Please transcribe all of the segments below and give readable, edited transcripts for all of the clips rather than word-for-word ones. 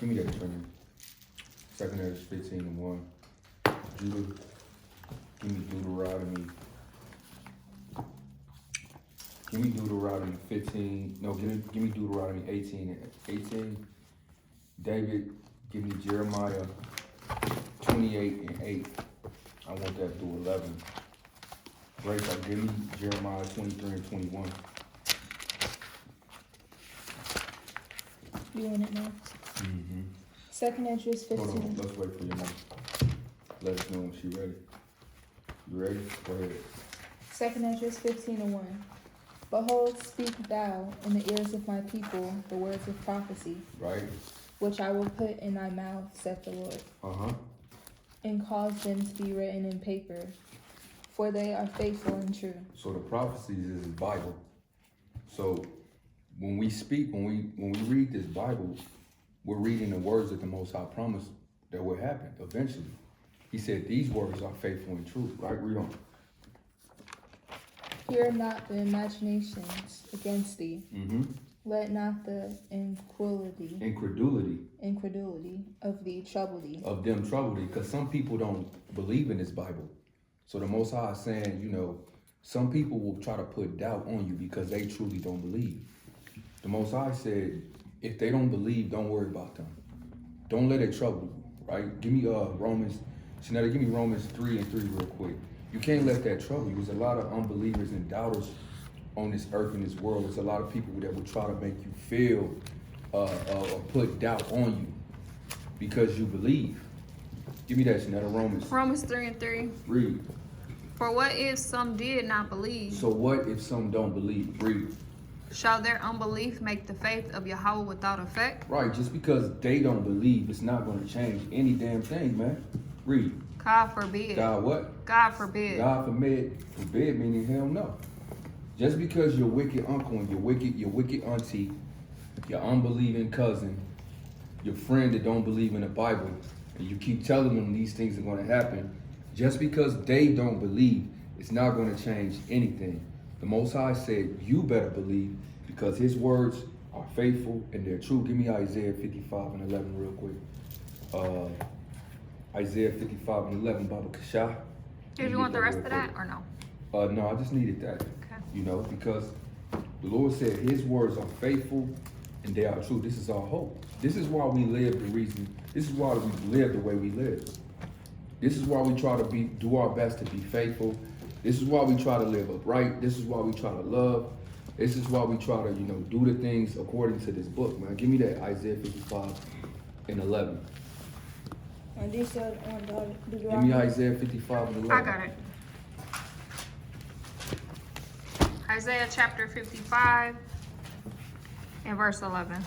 Give me that training. 2nd Ezra 15 and 1. Judah, give me Deuteronomy. Give me Deuteronomy 15. No, give me Deuteronomy 18 and 18. David, give me Jeremiah 28 and 8. I want that through 11. Grace, give me Jeremiah 23 and 21. You want it now? Mm-hmm. 2nd Ezra 15. Hold on, let's wait for your mom. Let us know when she's ready. You ready? Go ahead. 2nd Ezra 15 and 1. Behold, speak thou in the ears of my people the words of prophecy, Right? which I will put in thy mouth, saith the Lord. And cause them to be written in paper, for they are faithful and true. So the prophecies is the Bible. So when we speak, when we read this Bible, we're reading the words that the Most High promised that will happen eventually. He said these words are faithful and true. Right? Read on. Hear not the imaginations against thee. Mm-hmm. Let not the incredulity of thee trouble thee. Of them trouble thee, because some people don't believe in this Bible. So the Most High is saying, you know, some people will try to put doubt on you because they truly don't believe. The Most High said, if they don't believe, don't worry about them. Don't let it trouble you, right? Give me Romans 3 and 3 real quick. You can't let that trouble you. There's a lot of unbelievers and doubters on this earth and this world. There's a lot of people that will try to make you feel or put doubt on you because you believe. Give me that, Shanetta. Romans 3 and 3. Read. For what if some did not believe? So what if some don't believe? Read. Shall their unbelief make the faith of Yahweh without effect? Right, just because they don't believe, it's not going to change any damn thing, man. Read. God forbid. God what? God forbid. God forbid meaning hell no. Just because your wicked uncle and your wicked auntie, your unbelieving cousin, your friend that don't believe in the Bible, and you keep telling them these things are going to happen, just because they don't believe, it's not going to change anything. The Most High said, you better believe because his words are faithful and they're true. Give me Isaiah 55 and 11 real quick. Isaiah 55 and 11, Baba Kasha. Did you want the rest of that or no? No, I just needed that. Okay. You know, because the Lord said his words are faithful and they are true. This is our hope. This is why we live this is why we live the way we live. This is why we try to do our best to be faithful. This is why we try to live upright. This is why we try to love. This is why we try to, you know, do the things according to this book, man. Give me that Isaiah 55 and 11. And this said Give me Isaiah 55 and 11. I got it. Isaiah chapter 55 and verse 11.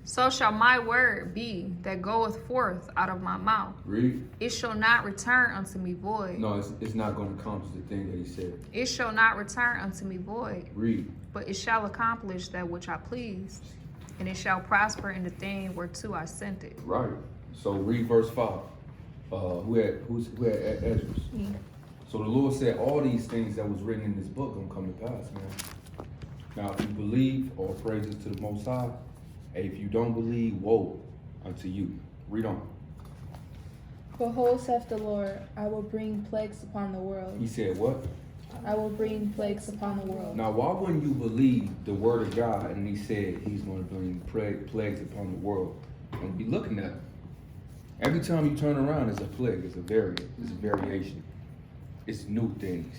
So shall my word be that goeth forth out of my mouth. Read. It shall not return unto me void. No, it's not going to accomplish the thing that he said. It shall not return unto me void. Read. But it shall accomplish that which I please, and it shall prosper in the thing whereto I sent it. Right. So read verse 5. Who had Ezra? Me. So the Lord said all these things that was written in this book gonna come to pass, man. Now, if you believe, all praises to the Most High. And if you don't believe, woe unto you. Read on. Behold, saith the Lord, I will bring plagues upon the world. He said what? I will bring plagues upon the world. Now, why wouldn't you believe the word of God and he said he's going to bring plagues upon the world? And be looking at it. Every time you turn around, it's a plague, it's a variant, it's a variation. It's new things.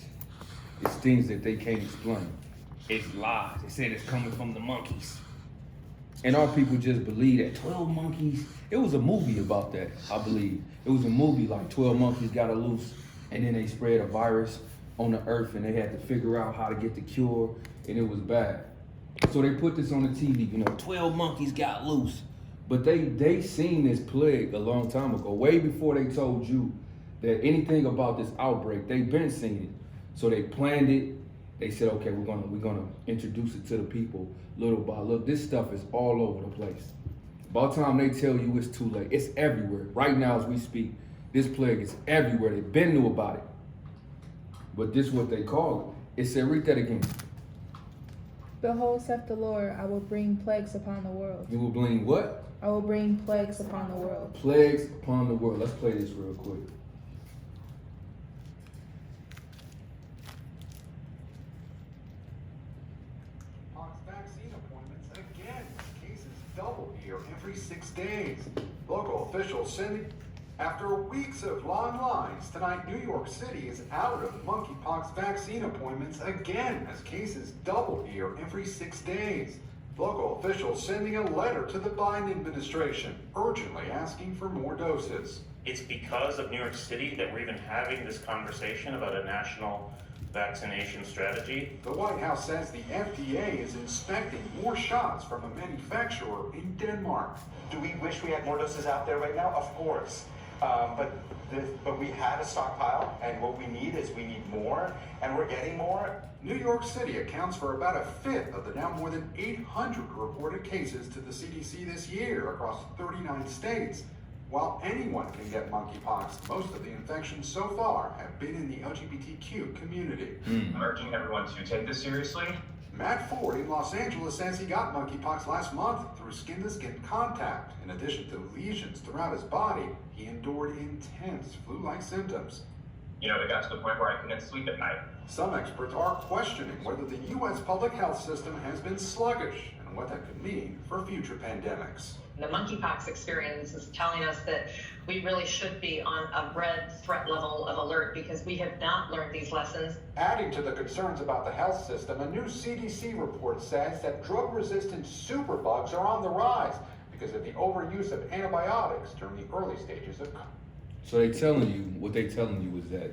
It's things that they can't explain. It's lies. They said it's coming from the monkeys. And our people just believe that 12 monkeys, it was a movie about that, I believe. It was a movie like 12 monkeys got loose and then they spread a virus on the earth and they had to figure out how to get the cure and it was bad. So they put this on the TV, you know, 12 monkeys got loose. But they seen this plague a long time ago, way before they told you that anything about this outbreak, they've been seeing it. So they planned it. They said, okay, we're gonna introduce it to the people little by little. This stuff is all over the place. By the time they tell you it's too late, it's everywhere. Right now as we speak, this plague is everywhere. They've been knew about it. But this is what they call it. It said, read that again. Behold, saith the Lord, I will bring plagues upon the world. You will bring what? I will bring plagues upon the world. Plagues upon the world. Let's play this real quick. Monkeypox vaccine appointments again. Cases double here every 6 days. Local officials sending. After weeks of long lines, tonight New York City is out of monkeypox vaccine appointments again as cases double here every 6 days. Local officials sending a letter to the Biden administration, urgently asking for more doses. It's because of New York City that we're even having this conversation about a national vaccination strategy. The White House says the FDA is inspecting more shots from a manufacturer in Denmark. Do we wish we had more doses out there right now? Of course. But we have a stockpile, and what we need is we need more, and we're getting more. New York City accounts for about a fifth of the now more than 800 reported cases to the CDC this year across 39 states. While anyone can get monkeypox, most of the infections so far have been in the LGBTQ community. I'm urging everyone to take this seriously. Matt Ford in Los Angeles says he got monkeypox last month through skin-to-skin contact. In addition to lesions throughout his body, he endured intense flu-like symptoms. You know, it got to the point where I couldn't sleep at night. Some experts are questioning whether the U.S. public health system has been sluggish and what that could mean for future pandemics. The monkeypox experience is telling us that we really should be on a red threat level of alert because we have not learned these lessons. Adding to the concerns about the health system, a new CDC report says that drug-resistant superbugs are on the rise because of the overuse of antibiotics during the early stages of. So they telling you, what they telling you is that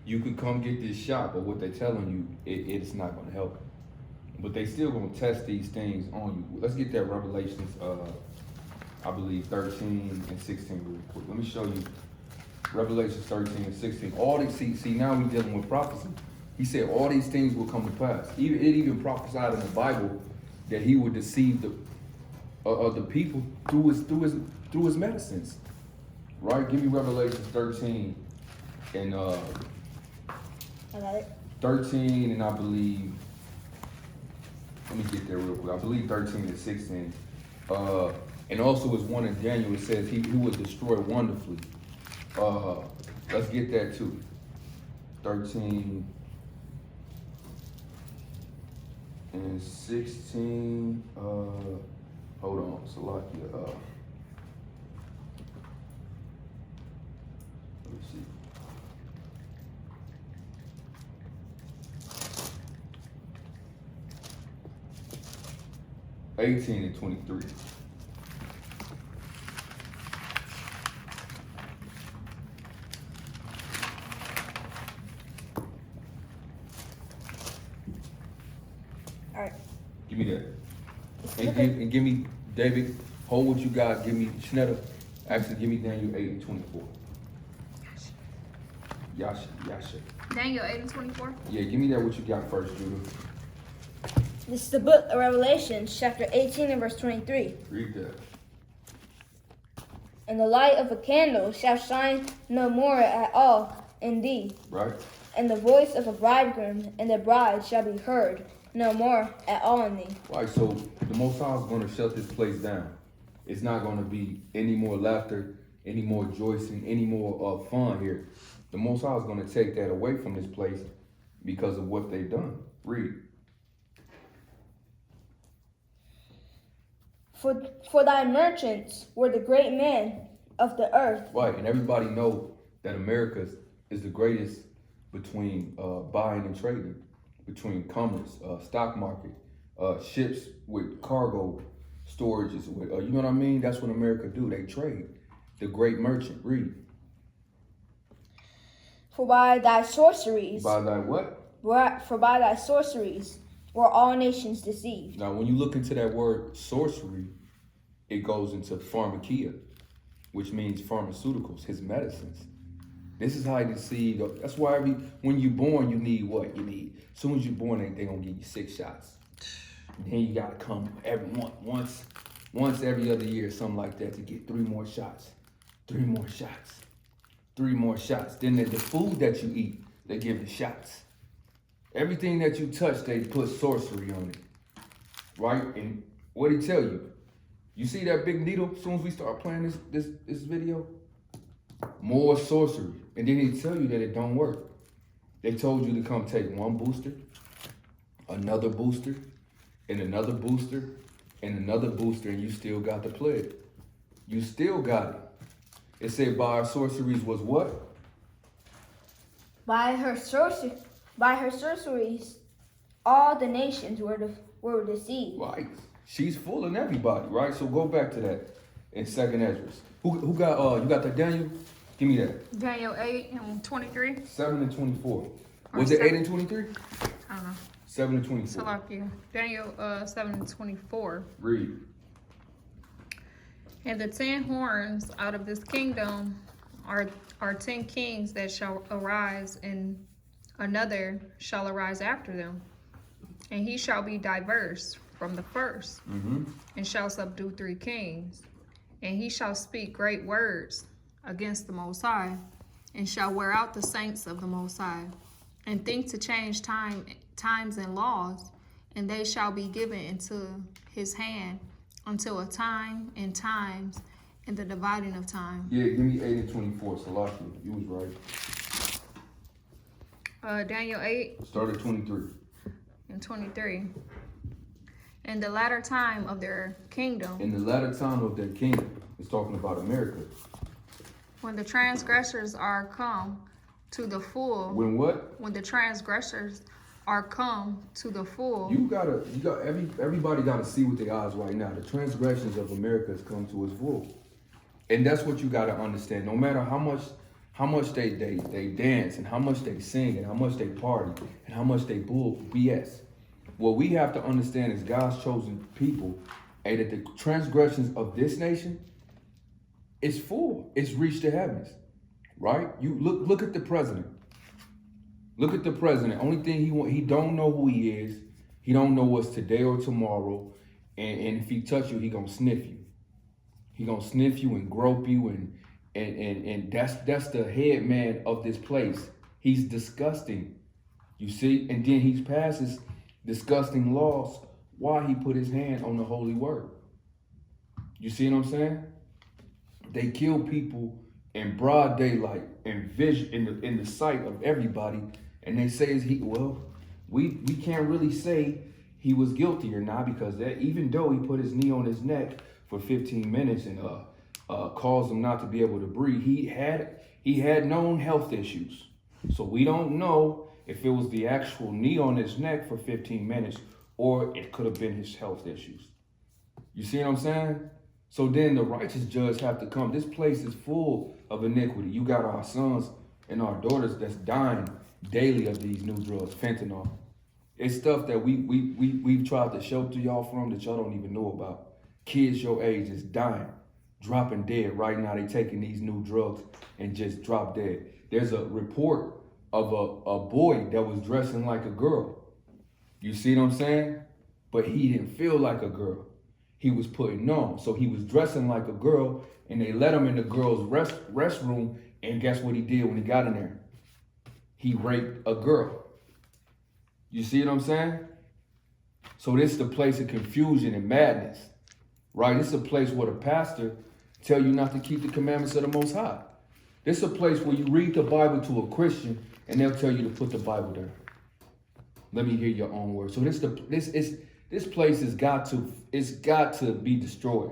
you could come get this shot, but what they telling you, it's not going to help. But they still going to test these things on you. Let's get that Revelations, I believe 13 and 16 real quick. Let me show you Revelations 13 and 16. All these, see now we're dealing with prophecy. He said all these things will come to pass. It even prophesied in the Bible that he would deceive the people through his medicines. Right? Give me Revelations 13 and I got it. 13 and I believe, let me get there real quick. I believe 13 and 16. And also it's one in Daniel, it says he was destroyed wonderfully. Let's get that too. 13 and 16. Hold on, Salakia. Let me see. $18 and 23. All right. Give me that. And give me, David, hold what you got. Give me, Schnetter, actually give me Daniel 8 and 24. Yasha. Daniel 8 and 24. Yeah, give me that what you got first, Judah. This is the book of Revelation, chapter 18 and verse 23. Read that. And the light of a candle shall shine no more at all in thee. Right? And the voice of a bridegroom and the bride shall be heard no more at all in thee. Right, so the Most High is going to shut this place down. It's not going to be any more laughter, any more rejoicing, any more fun here. The Most High is going to take that away from this place because of what they've done. Read. For thy merchants were the great men of the earth. Right, and everybody know that America is the greatest between buying and trading, between commerce, stock market, ships with cargo storages. With, you know what I mean? That's what America do. They trade. The great merchant. Read. For by thy sorceries. By thy what? For by thy sorceries were all nations deceived. Now, when you look into that word sorcery, it goes into pharmakia, which means pharmaceuticals, his medicines. This is how he deceived. That's why when you're born, you need what? You need, as soon as you're born, they're going to give you 6 shots. And then you got to come once every other year, something like that, to get 3 more shots. 3 more shots. 3 more shots. Then the food that you eat, they give the shots. Everything that you touch, they put sorcery on it. right? And what did he tell you? You see that big needle as soon as we start playing this video? More sorcery. And then he tell you that it don't work. They told you to come take one booster, another booster, and another booster, and another booster, and you still got the plague. You still got it. It said by our sorceries was what? By her sorceries, all the nations were deceived. Right. She's fooling everybody, right? So go back to that in 2nd Ezra. Who got you got that Daniel? Give me that. Daniel 8 and 23. 7 and 24. Or Was it 8 7? and 23? I don't know. 7 and 24. So like you. Daniel 7 and 24. Read. And the 10 horns out of this kingdom are 10 kings that shall arise, and another shall arise after them. And he shall be diverse from the first, and shall subdue 3 kings. And he shall speak great words against the Most High, and shall wear out the saints of the Most High, and think to change times and laws, and they shall be given into his hand until a time and times and the dividing of time. Yeah, give me 8 and 24. Salaki, you was right. Daniel 8 Start at 23. and 23. In the latter time of their kingdom, In the latter time of their kingdom, it's talking about America. when the transgressors are come to the full, When what? when the transgressors are come to the full, Everybody gotta see with their eyes right now. The transgressions of America has come to its full. And that's what you gotta understand. No matter how much they dance and how much they sing and how much they party and how much they bull BS. What we have to understand is God's chosen people, and that the transgressions of this nation is full. It's reached the heavens. Right? You look at the president. Look at the president. Only thing he don't know who he is. He don't know what's today or tomorrow. And if he touch you, he gonna sniff you. He gonna sniff you and grope you, and that's the head man of this place. He's disgusting. You see? And then he passes disgusting laws while he put his hand on the holy word. You see what I'm saying? They kill people in broad daylight and vision in the sight of everybody, and they say we can't really say he was guilty or not, because even though he put his knee on his neck for 15 minutes and caused him not to be able to breathe, he had known health issues. So we don't know if it was the actual knee on his neck for 15 minutes or it could have been his health issues. You see what I'm saying? So then the righteous judge have to come. This place is full of iniquity. You got our sons and our daughters that's dying daily of these new drugs, fentanyl. It's stuff that we've tried to shelter y'all from that y'all don't even know about. Kids your age is dying, dropping dead right now. They taking these new drugs and just drop dead. There's a report of a boy that was dressing like a girl. You see what I'm saying? But he didn't feel like a girl. He was putting on. So he was dressing like a girl, and they let him in the girl's restroom, and guess what he did when he got in there? He raped a girl. You see what I'm saying? So this is the place of confusion and madness, right? This is a place where the pastor tell you not to keep the commandments of the Most High. This is a place where you read the Bible to a Christian, and they'll tell you to put the Bible there. Let me hear your own words. So this place has got to be destroyed.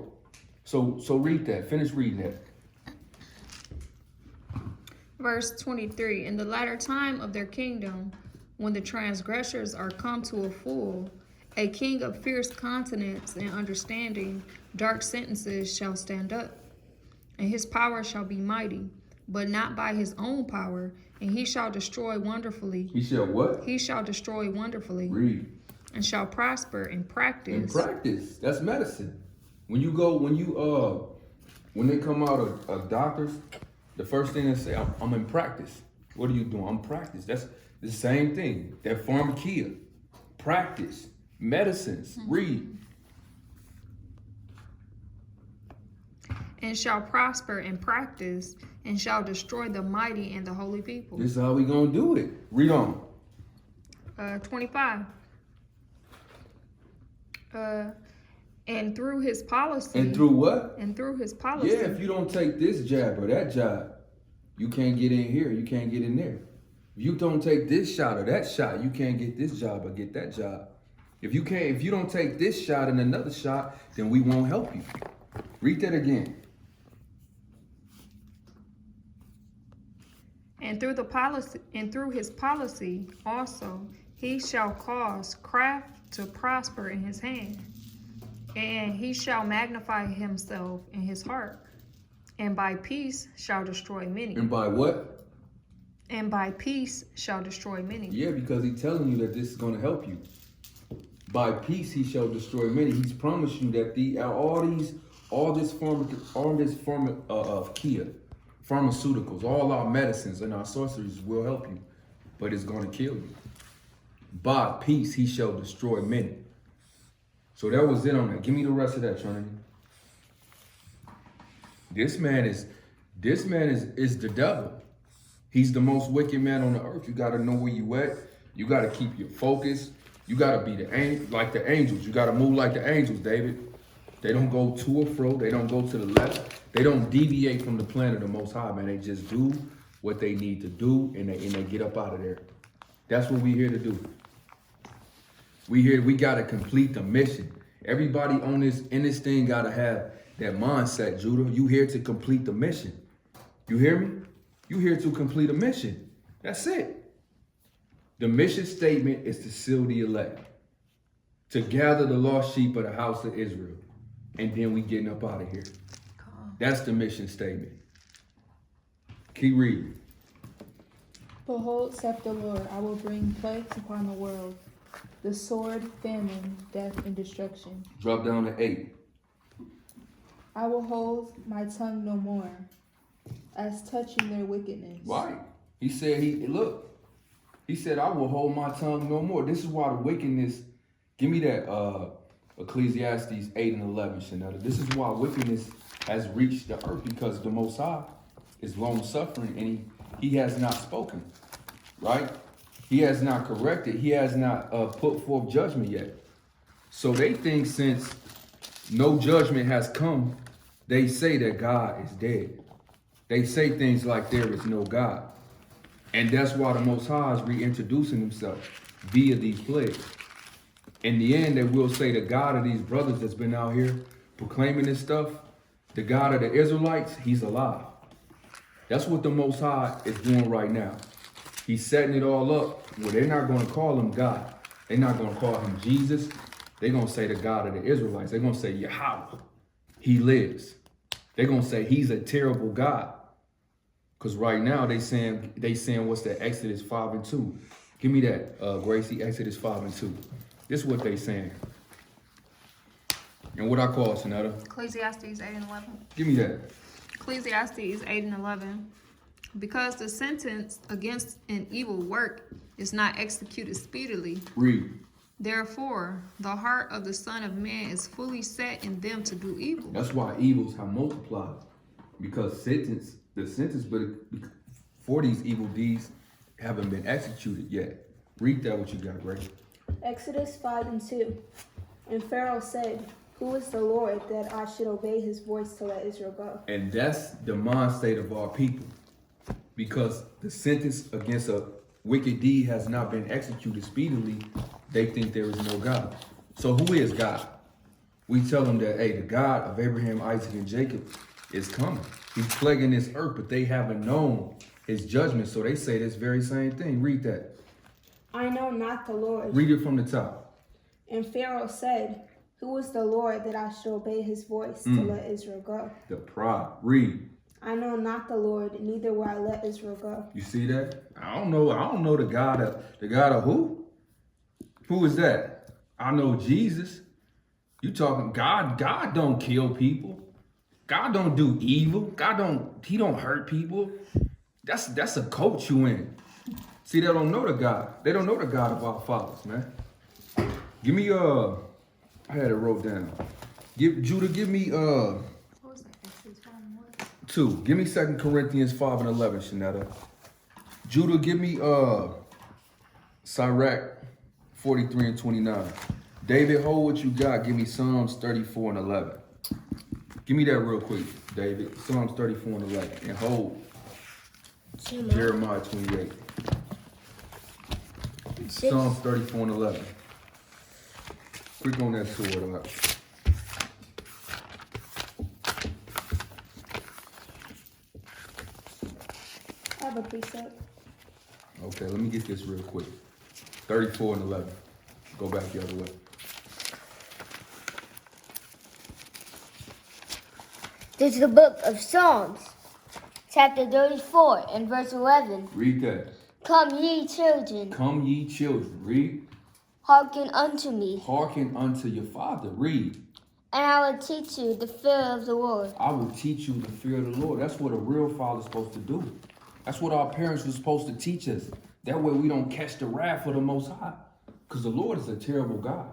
So read that. Finish reading that. Verse 23, in the latter time of their kingdom, when the transgressors are come to a full, a king of fierce countenance and understanding, dark sentences shall stand up, and his power shall be mighty, but not by his own power, and he shall destroy wonderfully. He shall what? He shall destroy wonderfully. Read. And shall prosper in practice. In practice. That's medicine. When they come out of doctors, the first thing they say, I'm in practice. What are you doing? I'm practice. That's the same thing. That pharmakia. Practice. Medicines. Read. And shall prosper in practice, and shall destroy the mighty and the holy people. This is how we gonna do it. Read on. 25. And through his policy. And through what? And through his policy. Yeah, if you don't take this jab or that jab, you can't get in here, you can't get in there. If you don't take this shot or that shot, you can't get this job or get that job. If you don't take this shot and another shot, then we won't help you. Read that again. And through his policy also, he shall cause craft to prosper in his hand, and he shall magnify himself in his heart, and by peace shall destroy many. And by what? And by peace shall destroy many. Yeah, because he's telling you that this is going to help you. By peace he shall destroy many. He's promised you that all this pharmaceuticals, all our medicines and our sorceries will help you, but it's going to kill you. By peace he shall destroy many. So that was it on that. Give me the rest of that, Trinity. This man is the devil. He's the most wicked man on the earth. You got to know where you at. You got to keep your focus. You got to be like the angels. You got to move like the angels, David. They don't go to or fro. They don't go to the left. They don't deviate from the plan of the Most High, man. They just do what they need to do, and they get up out of there. That's what we're here to do. We got to complete the mission. Everybody in this thing got to have that mindset, Judah. You here to complete the mission. You hear me? You here to complete a mission. That's it. The mission statement is to seal the elect, to gather the lost sheep of the house of Israel, and then we getting up out of here. That's the mission statement. Keep reading. Behold, saith the Lord, I will bring plagues upon the world, the sword, famine, death, and destruction. Drop down to 8. I will hold my tongue no more, as touching their wickedness. Right. He said, He said, I will hold my tongue no more. This is why the wickedness, give me that Ecclesiastes 8 and 11, Shanetta. This is why wickedness has reached the earth, because the Most High is long suffering and he has not spoken, right? He has not corrected. He has not put forth judgment yet. So they think since no judgment has come, they say that God is dead. They say things like there is no God. And that's why the Most High is reintroducing himself via these plagues. In the end, they will say the God of these brothers that's been out here proclaiming this stuff, the God of the Israelites, he's alive. That's what the Most High is doing right now. He's setting it all up where they're not going to call him God. They're not going to call him Jesus. They're going to say the God of the Israelites. They're going to say Yahweh. He lives. They're going to say he's a terrible God. Because right now they saying what's that? Exodus 5 and 2. Give me that, Gracie, Exodus 5 and 2. This is what they saying. And what I call it, Shanetta? Ecclesiastes 8 and 11. Give me that. Ecclesiastes 8 and 11. Because the sentence against an evil work is not executed speedily. Read. Therefore, the heart of the Son of Man is fully set in them to do evil. That's why evils have multiplied. Because the sentence for these evil deeds haven't been executed yet. Read that what you got, Grace. Exodus 5 and 2. And Pharaoh said, who is the Lord that I should obey his voice to let Israel go? And that's the mind state of our people. Because the sentence against a wicked deed has not been executed speedily, they think there is no God. So who is God? We tell them that, hey, the God of Abraham, Isaac, and Jacob is coming. He's plaguing this earth, but they haven't known his judgment. So they say this very same thing. Read that. I know not the Lord. Read it from the top. And Pharaoh said, who is the Lord that I should obey his voice to let Israel go? The pride. Read. I know not the Lord, neither will I let Israel go. You see that? I don't know the God of who? Who is that? I know Jesus. You talking God? God don't kill people. God don't do evil. He don't hurt people. That's a coach you in. See, they don't know the God. They don't know the God of our fathers, man. Give me I had it wrote down. Judah, give me 2. Give me 2 Corinthians 5 and 11, Shanetta. Judah, give me Sirach 43 and 29. David, hold what you got. Give me Psalms 34 and 11. Give me that real quick, David. Psalms 34 and 11. And hold Jeremiah 28. Psalms 34 and 11. Quick on that sword up. I have a precept. Okay, let me get this real quick. 34 and 11. Go back the other way. This is the book of Psalms, chapter 34 and verse 11. Read that. Come ye children, Come ye children. Read. hearken unto me, Hearken unto your father. Read. and I will teach you the fear of the Lord. I will teach you the fear of the Lord. That's what a real father's supposed to do. That's what our parents were supposed to teach us. That way we don't catch the wrath of the Most High. Because the Lord is a terrible God.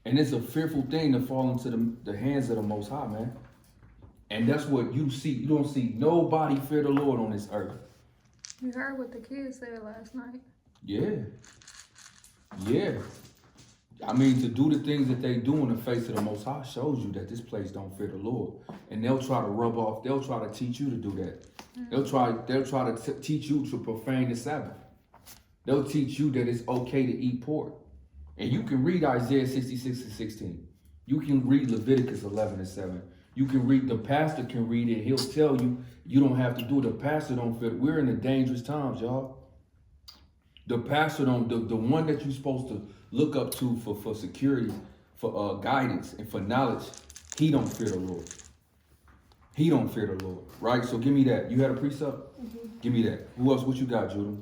And it's a fearful thing to fall into the hands of the Most High, man. And that's what you see. You don't see nobody fear the Lord on this earth. You heard what the kids said last night. Yeah. Yeah. I mean, to do the things that they do in the face of the Most High shows you that this place don't fear the Lord. And they'll try to rub off. They'll try to teach you to do that. They'll try to teach you to profane the Sabbath. They'll teach you that it's okay to eat pork. And you can read Isaiah 66 and 16. You can read Leviticus 11 and 7. You can read, the pastor can read it. He'll tell you, you don't have to do it. The pastor don't fit. We're in the dangerous times, y'all. The pastor don't, the one that you're supposed to look up to for security, for guidance, and for knowledge, he don't fear the Lord. He don't fear the Lord, right? So give me that. You had a precept? Mm-hmm. Give me that. Who else? What you got, Judah?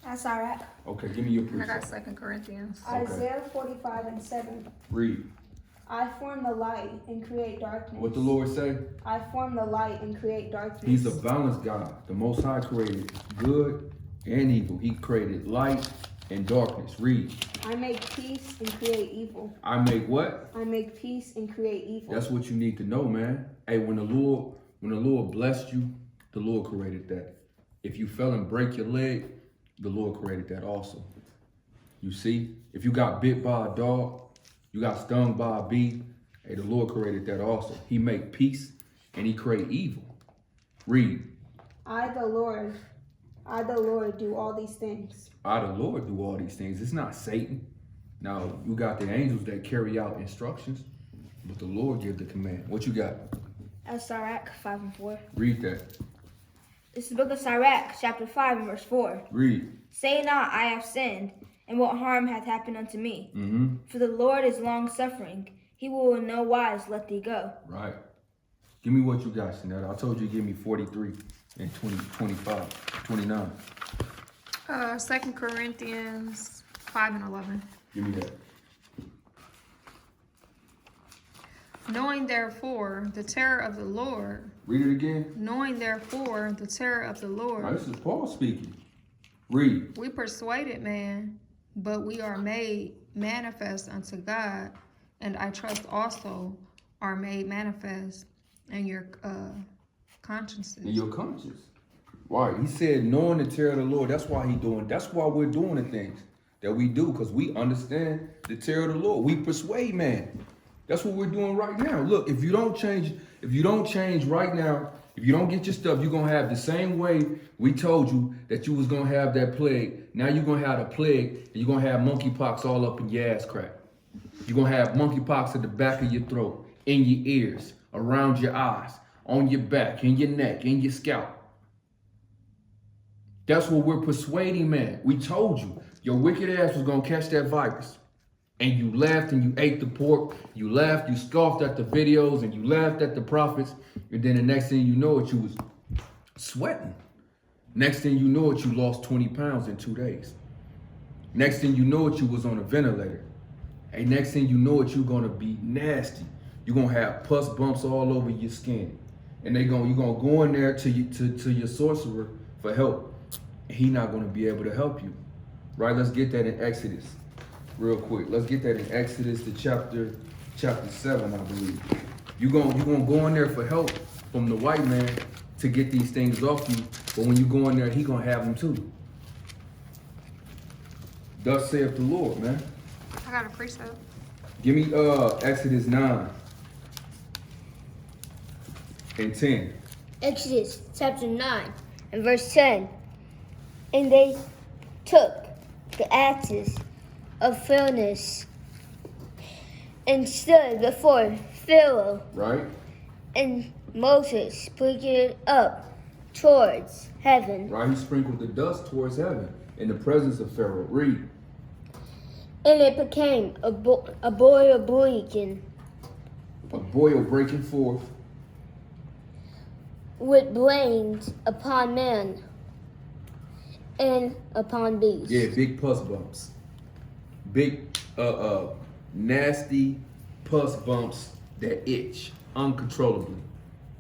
That's all right. Okay, give me your I precept. got 2 Corinthians. Isaiah 45 and 7. Read. I form the light and create darkness. What the Lord say? I form the light and create darkness. He's a balanced God. The Most High created good and evil. He created light and darkness. Read. I make peace and create evil. I make what? I make peace and create evil. That's what you need to know, man. Hey, when the Lord blessed you, the Lord created that. If you fell and break your leg, the Lord created that also. You see, if you got bit by a dog, you got stung by a bee, hey, the Lord created that also. He make peace and he create evil. Read. I, the Lord, do all these things. I, the Lord, do all these things. It's not Satan. Now, you got the angels that carry out instructions, but the Lord gives the command. What you got? That's Sirach 5 and 4. Read that. This is the book of Sirach, chapter 5 and verse 4. Read. Say not, I have sinned, and what harm hath happened unto me? Mm-hmm. For the Lord is long-suffering. He will in no wise let thee go. Right. Give me what you got, Shanetta. I told you to give me 43 and 20, 25, 29. 2 Corinthians 5 and 11. Give me that. Knowing therefore the terror of the Lord. Read it again. Knowing therefore the terror of the Lord. Now, this is Paul speaking. Read. We persuaded man, but we are made manifest unto God, and I trust also are made manifest in your consciences. In your conscience. Right. He said, knowing the terror of the Lord, that's why we're doing the things that we do, because we understand the terror of the Lord. We persuade man. That's what we're doing right now. Look, if you don't change right now, if you don't get your stuff, you're going to have the same way we told you that you was going to have that plague. Now you're going to have a plague, and you're going to have monkeypox all up in your ass crack. You're going to have monkeypox at the back of your throat, in your ears, around your eyes, on your back, in your neck, in your scalp. That's what we're persuading, man. We told you your wicked ass was going to catch that virus. And you laughed and you ate the pork. You laughed, you scoffed at the videos, and you laughed at the prophets. And then the next thing you know it, you was sweating. Next thing you know it, you lost 20 pounds in 2 days. Next thing you know it, you was on a ventilator. And next thing you know it, you're gonna be nasty. You're gonna have pus bumps all over your skin. And you're gonna go in there to your sorcerer for help. And he not gonna be able to help you. Right? Let's get that in Exodus. Real quick, let's get that in Exodus, the chapter 7, I believe. You're gonna go in there for help from the white man to get these things off you, but when you go in there, he gonna have them too. Thus saith the Lord, man. I got a precept. Give me Exodus 9 and 10. Exodus chapter 9 and verse 10. And they took the ashes of furnace and stood before Pharaoh. Right? And Moses sprinkled it up towards heaven. Right? He sprinkled the dust towards heaven in the presence of Pharaoh. Read. And it became a boil breaking. A boil breaking forth. With blains upon man and upon beast. Yeah, big pus bumps. Big, nasty pus bumps that itch uncontrollably.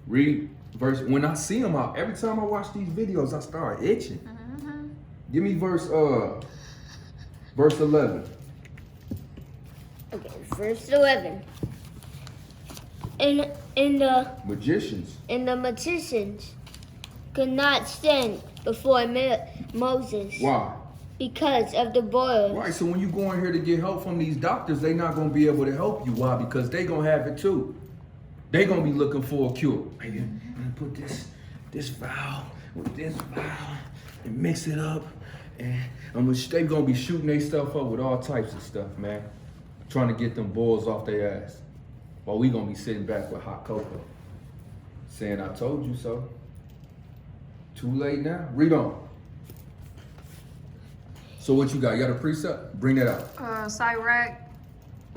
Read verse. When I see them out, every time I watch these videos, I start itching. Give me verse 11. Okay, verse 11. And the Magicians. And the magicians could not stand before Moses. Why? Because of the boils. Right, so when you go in here to get help from these doctors, they not going to be able to help you. Why? Because they going to have it too. They going to be looking for a cure. I'm going to put this vial with this vial and mix it up. And they going to be shooting their stuff up with all types of stuff, man. Trying to get them boils off their ass. While we going to be sitting back with hot cocoa. Saying, I told you so. Too late now. Read on. So what you got? You got a precept? Bring that out. Sirach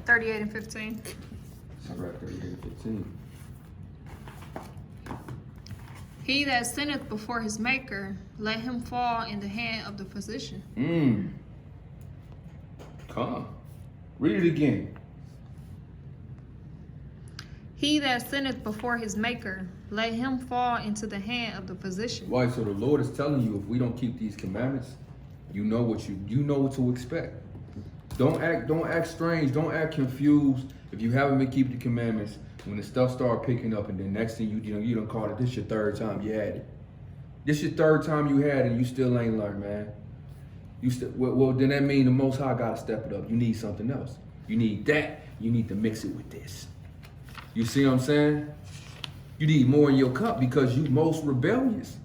38 and 15. Sirach 38 and 15. He that sinneth before his maker, let him fall in the hand of the physician. Come. Read it again. He that sinneth before his maker, let him fall into the hand of the physician. Why? So the Lord is telling you, if we don't keep these commandments, you know what to expect. Don't act strange. Don't act confused. If you haven't been keeping the commandments, when the stuff start picking up, and then next thing you don't call it. This your third time you had it. This your third time you had it, and you still ain't learned, man. Well, then that means the Most High gotta step it up. You need something else. You need that. You need to mix it with this. You see what I'm saying? You need more in your cup because you most rebellious.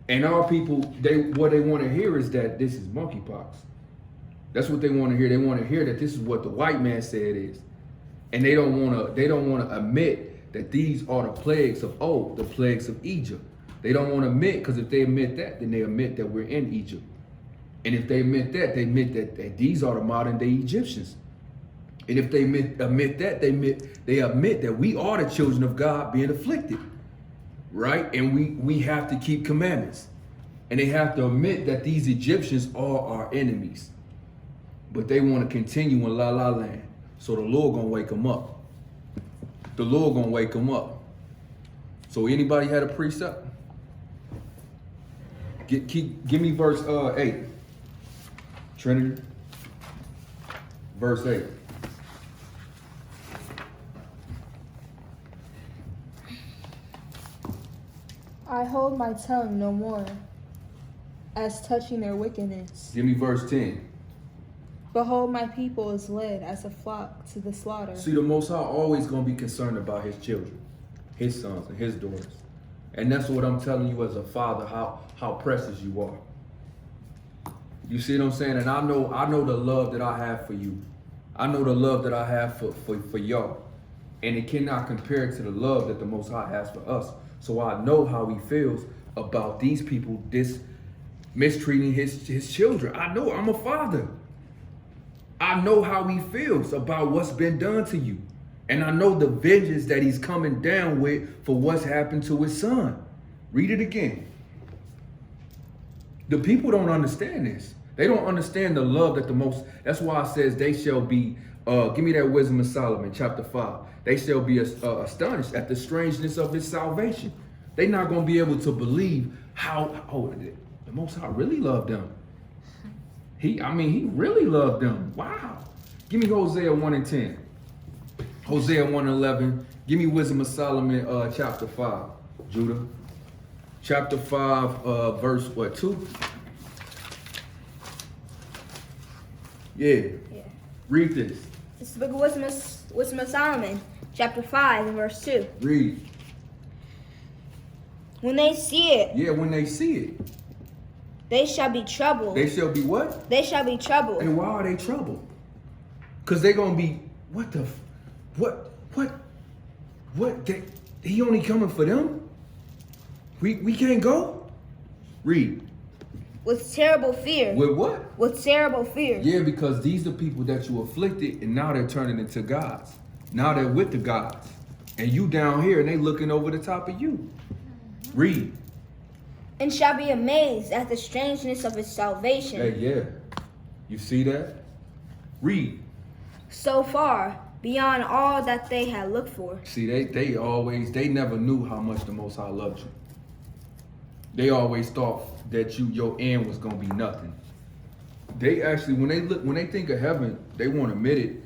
And our people, what they want to hear is that this is monkeypox. That's what they want to hear. They want to hear that this is what the white man said it is. And they don't want to admit that these are the plagues of old, the plagues of Egypt. They don't want to admit, because if they admit that, then they admit that we're in Egypt. And if they admit that, they admit that these are the modern day Egyptians. And if they admit that, they admit that we are the children of God being afflicted, right? And we have to keep commandments. And they have to admit that these Egyptians are our enemies. But they want to continue in La La Land. So the Lord gonna wake them up. The Lord gonna wake them up. So anybody had a precept? Give me verse 8. Trinity. Verse 8. I hold my tongue no more, as touching their wickedness. Give me verse 10. Behold, my people is led as a flock to the slaughter. See, the Most High always going to be concerned about his children, his sons and his daughters. And that's what I'm telling you as a father, how precious you are. You see what I'm saying? And I know the love that I have for you. I know the love that I have for y'all. And it cannot compare to the love that the Most High has for us. So I know how he feels about these people mistreating his children. I know, I'm a father. I know how he feels about what's been done to you. And I know the vengeance that he's coming down with for what's happened to his son. Read it again. The people don't understand this. They don't understand the love that that's why it says they shall be, give me that Wisdom of Solomon, chapter 5. They shall be astonished at the strangeness of his salvation. They're not going to be able to believe how, the Most High really loved them. He really loved them. Wow. Give me Hosea 1 and 10. Hosea 1 and 11. Give me Wisdom of Solomon, chapter 5, Judah. Chapter 5, verse 2? Yeah. Yeah. Read this. This is the book of Wisdom of Solomon, chapter 5 and verse 2. Read. When they see it, Yeah, when they see it. they shall be troubled. They shall be what? They shall be troubled. And why are they troubled? Because they're going to be, he only coming for them? We can't go? Read. With terrible fear. With what? With terrible fear. Yeah, because these are people that you afflicted, and now they're turning into gods. Now they're with the gods. And you down here, and they looking over the top of you. Read. And shall be amazed at the strangeness of his salvation. Hey, yeah. You see that? Read. So far, beyond all that they had looked for. See, they never knew how much the Most High loved you. They always thought that your end was gonna be nothing. They actually, when they think of heaven, they won't admit it,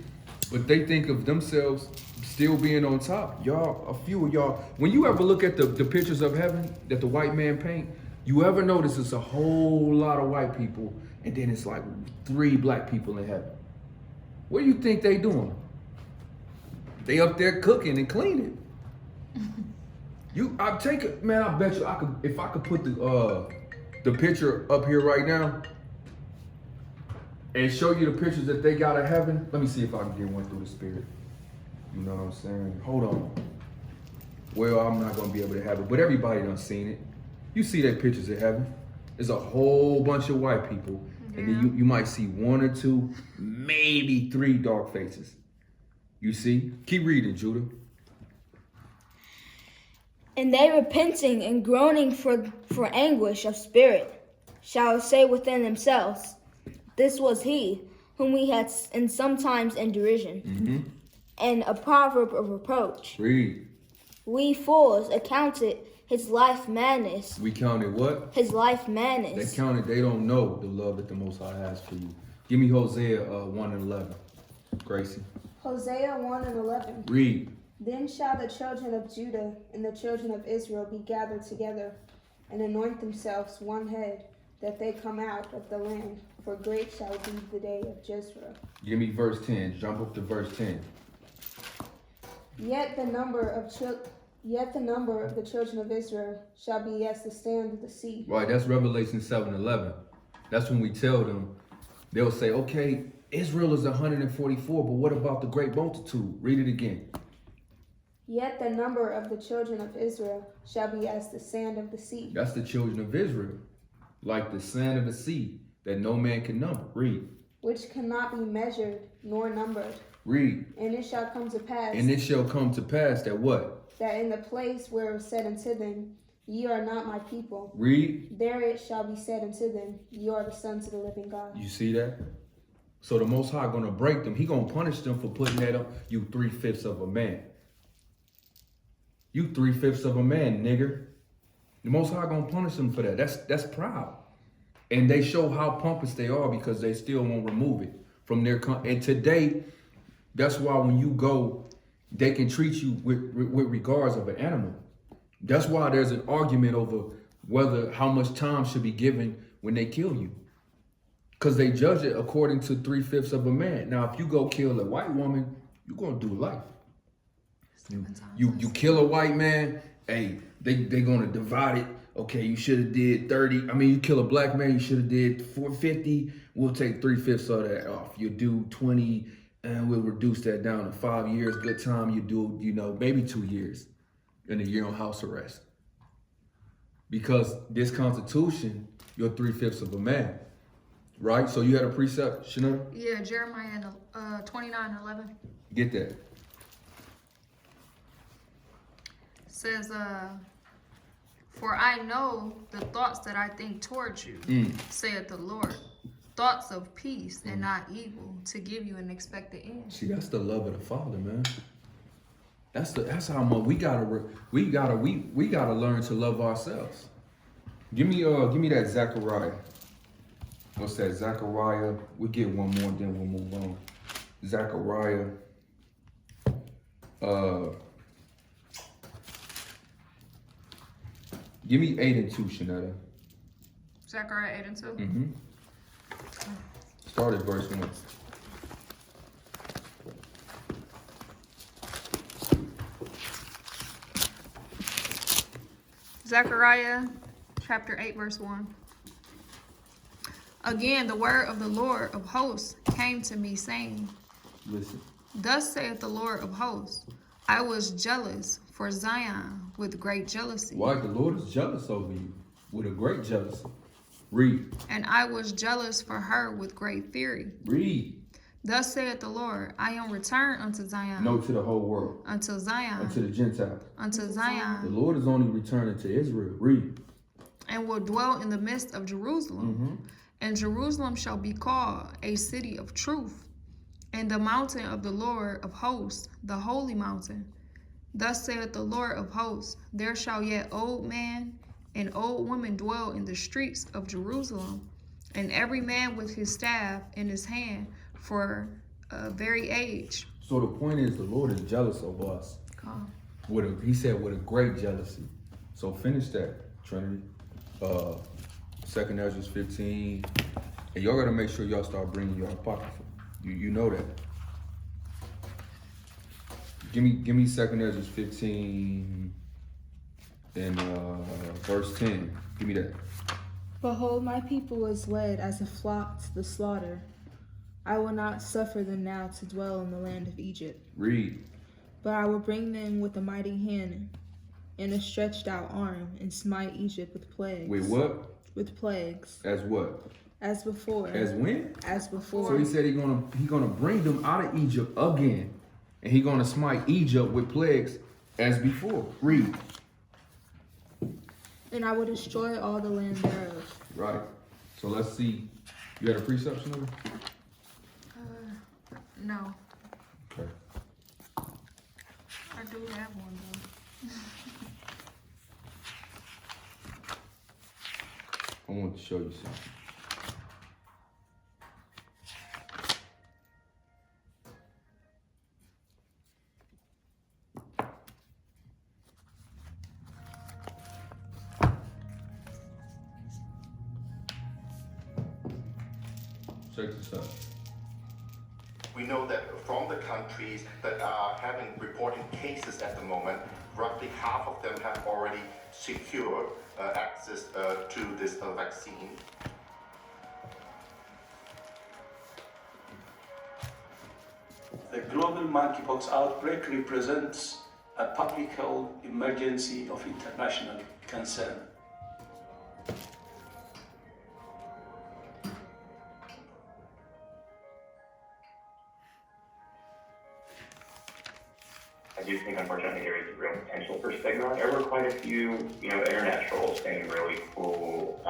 but they think of themselves still being on top. Y'all, a few of y'all, when you ever look at the pictures of heaven that the white man paint, you ever notice it's a whole lot of white people, and then it's like 3 black people in heaven. What do you think they doing? They up there cooking and cleaning. I bet you if I could put the picture up here right now and show you the pictures that they got of heaven. Let me see if I can get one through the spirit. You know what I'm saying? Hold on. Well, I'm not gonna be able to have it, but everybody done seen it. You see that pictures of heaven. There's a whole bunch of white people, and then you might see 1 or 2, maybe 3 dark faces. You see? Keep reading, Judah. And they repenting and groaning for anguish of spirit shall say within themselves, this was he whom we had and sometimes in derision, and a proverb of reproach. Read. We fools accounted his life madness. We counted what? His life madness. They counted, they don't know the love that the Most High has for you. Give me Hosea 1 and 11. Gracie. Hosea 1 and 11. Read. Then shall the children of Judah and the children of Israel be gathered together, and anoint themselves one head, that they come out of the land. For great shall be the day of Jezreel. Give me verse 10. Jump up to verse 10. Yet the number of the children of Israel shall be as the sand of the sea. Right, that's Revelation 7:11. That's when we tell them, they'll say, okay, Israel is 144, but what about the great multitude? Read it again. Yet the number of the children of Israel shall be as the sand of the sea. That's the children of Israel, like the sand of the sea, that no man can number. Read. Which cannot be measured nor numbered. Read. And it shall come to pass. And it shall come to pass that what? That in the place where it was said unto them, ye are not my people. Read. There it shall be said unto them, ye are the sons of the living God. You see that? So the Most High gonna break them. He gonna punish them for putting that up. You 3/5 of a man. You 3/5 of a man, nigger. The Most High gonna punish them for that. That's proud. And they show how pompous they are because they still won't remove it from their and today, that's why when you go, they can treat you with regards of an animal. That's why there's an argument over how much time should be given when they kill you. Because they judge it according to 3/5 of a man. Now, if you go kill a white woman, you're gonna do life. You kill a white man, hey, they gonna divide it. Okay, you should have did 30. I mean, you kill a black man, you should have did 450. We'll take 3/5 of that off. You do 20, and we'll reduce that down to 5 years. Good time, you do, maybe 2 years, and a year on house arrest. Because this Constitution, you're 3/5 of a man, right? So you had a precept, Chanel? Yeah, Jeremiah 29:11 Get that. says, for I know the thoughts that I think towards you, saith the Lord, thoughts of peace and not evil, to give you an expected end. See, that's the love of the Father, man. That's how much we gotta learn to love ourselves. Give me that Zechariah. What's that? Zechariah. We'll get one more, then we'll move on. Zechariah. Give me 8 and 2, Shanetta. Zechariah 8 and 2. Start at verse 1. Zechariah chapter 8, verse 1. Again, the word of the Lord of hosts came to me, saying, Listen. Thus saith the Lord of hosts, I was jealous for Zion with great jealousy. Why? The Lord is jealous over you with a great jealousy. Read. And I was jealous for her with great fury. Read. Thus saith the Lord, I am returned unto Zion. No, to the whole world. Unto Zion. Unto the Gentiles. Unto Zion. The Lord is only returning to Israel. Read. And will dwell in the midst of Jerusalem. And Jerusalem shall be called a city of truth, and the mountain of the Lord of hosts, the holy mountain. Thus saith the Lord of hosts, there shall yet old man and old woman dwell in the streets of Jerusalem, and every man with his staff in his hand for a very age. So the point is, the Lord is jealous of us. He said with a great jealousy. So finish that, Trinity. 2nd Ezra 15. And y'all gotta make sure y'all start bringing your apocrypha. You know that. Give me 2nd Ezra 15 and verse 10. Give me that. Behold, my people is led as a flock to the slaughter. I will not suffer them now to dwell in the land of Egypt. Read. But I will bring them with a mighty hand and a stretched out arm, and smite Egypt with plagues. With what? With plagues. As what? As before. As when? As before. So he said he gonna bring them out of Egypt again, and he gonna smite Egypt with plagues as before. Read. And I will destroy all the land thereof. Right. So let's see. You got a precept, number? No. Okay. I do have one though. I want to show you something. Check this out. We know that from the countries that are having reported cases at the moment, roughly half of them have already secured access to this vaccine. The global monkeypox outbreak represents a public health emergency of international concern. I do think, unfortunately, there is real potential for stigma. There were quite a few, internet trolls saying really cool,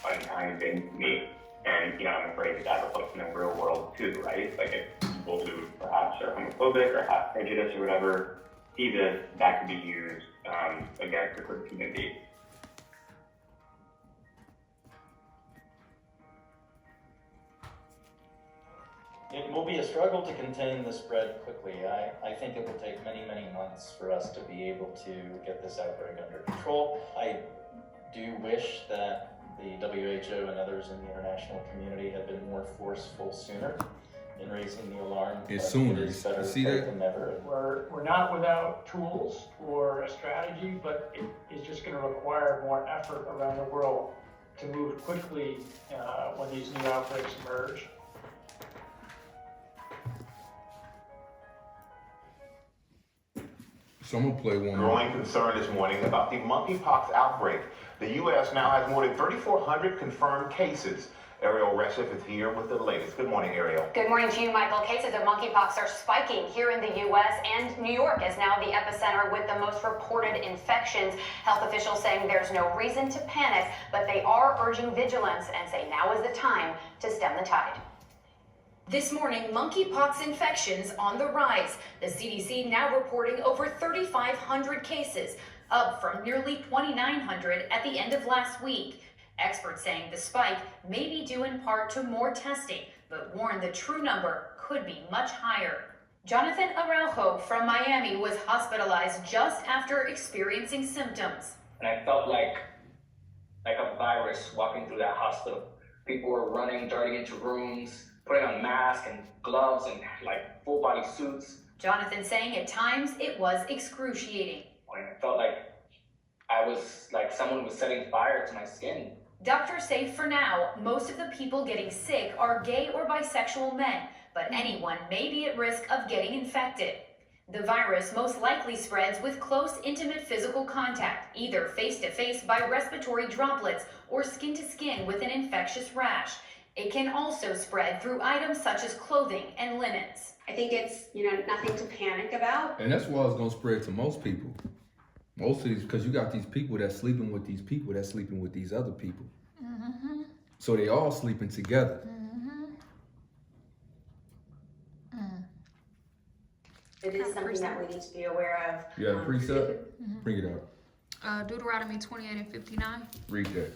unkind things to me. And, I'm afraid that reflects in the real world too, right? Like if people who perhaps are homophobic or have prejudice or whatever see this, that could be used against the queer community. It will be a struggle to contain the spread quickly. I think it will take many, many months for us to be able to get this outbreak under control. I do wish that the WHO and others in the international community had been more forceful sooner in raising the alarm. It's sooner. It is better See late that? than never. We're not without tools or a strategy, but it is just going to require more effort around the world to move quickly when these new outbreaks emerge. So I'm gonna play one more. Growing concern this morning about the monkeypox outbreak. The U.S. now has more than 3,400 confirmed cases. Ariel Reshef is here with the latest. Good morning, Ariel. Good morning to you, Michael. Cases of monkeypox are spiking here in the U.S., and New York is now the epicenter with the most reported infections. Health officials saying there's no reason to panic, but they are urging vigilance and say now is the time to stem the tide. This morning, monkeypox infections on the rise. The CDC now reporting over 3,500 cases, up from nearly 2,900 at the end of last week. Experts saying the spike may be due in part to more testing, but warn the true number could be much higher. Jonathan Araujo from Miami was hospitalized just after experiencing symptoms. And I felt like a virus walking through that hospital. People were running, darting into rooms, putting on masks and gloves and like full body suits. Jonathan saying at times it was excruciating. And I felt like I was like someone was setting fire to my skin. Doctors say for now, most of the people getting sick are gay or bisexual men, but anyone may be at risk of getting infected. The virus most likely spreads with close, intimate physical contact, either face-to-face by respiratory droplets or skin-to-skin with an infectious rash. It can also spread through items such as clothing and linens. I think it's, nothing to panic about. And that's why it's gonna spread to most people. Most of these, because you got these people that's sleeping with these people that's sleeping with these other people. Mm-hmm. So they all sleeping together. It is something that we need to be aware of. You got a precept? Bring it up. Deuteronomy 28 and 59. Read that.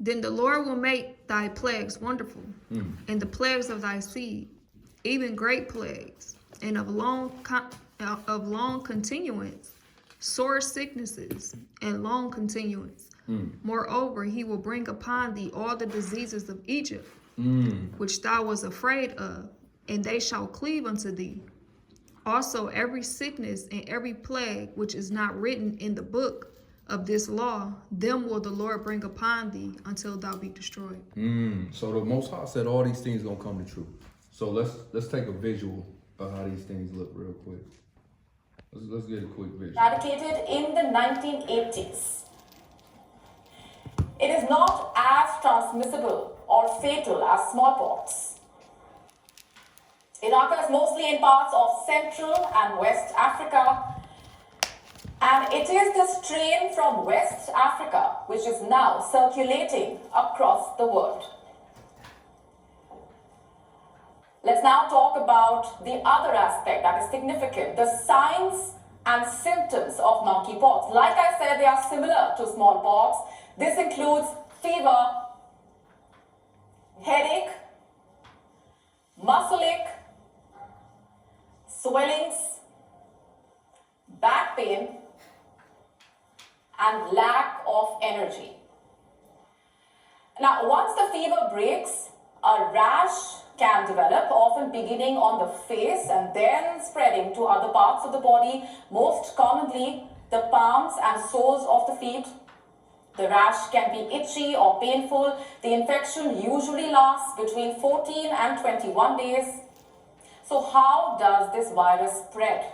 Then the Lord will make thy plagues wonderful, and the plagues of thy seed, even great plagues, and of long continuance, sore sicknesses, and long continuance. Moreover, he will bring upon thee all the diseases of Egypt, which thou was afraid of, and they shall cleave unto thee. Also every sickness and every plague which is not written in the book of this law, them will the Lord bring upon thee until thou be destroyed. So the Most High said all these things gonna come to true. So let's take a visual of how these things look real quick. Let's get a quick visual. Eradicated in the 1980s. It is not as transmissible or fatal as smallpox. It occurs mostly in parts of Central and West Africa, and it is the strain from West Africa which is now circulating across the world. Let's now talk about the other aspect that is significant, the signs and symptoms of monkeypox. Like I said, they are similar to smallpox. This includes fever, headache, muscle ache, swellings, back pain, and lack of energy. Now, once the fever breaks, a rash can develop, often beginning on the face and then spreading to other parts of the body, most commonly the palms and soles of the feet. The rash can be itchy or painful. The infection usually lasts between 14 and 21 days. So how does this virus spread?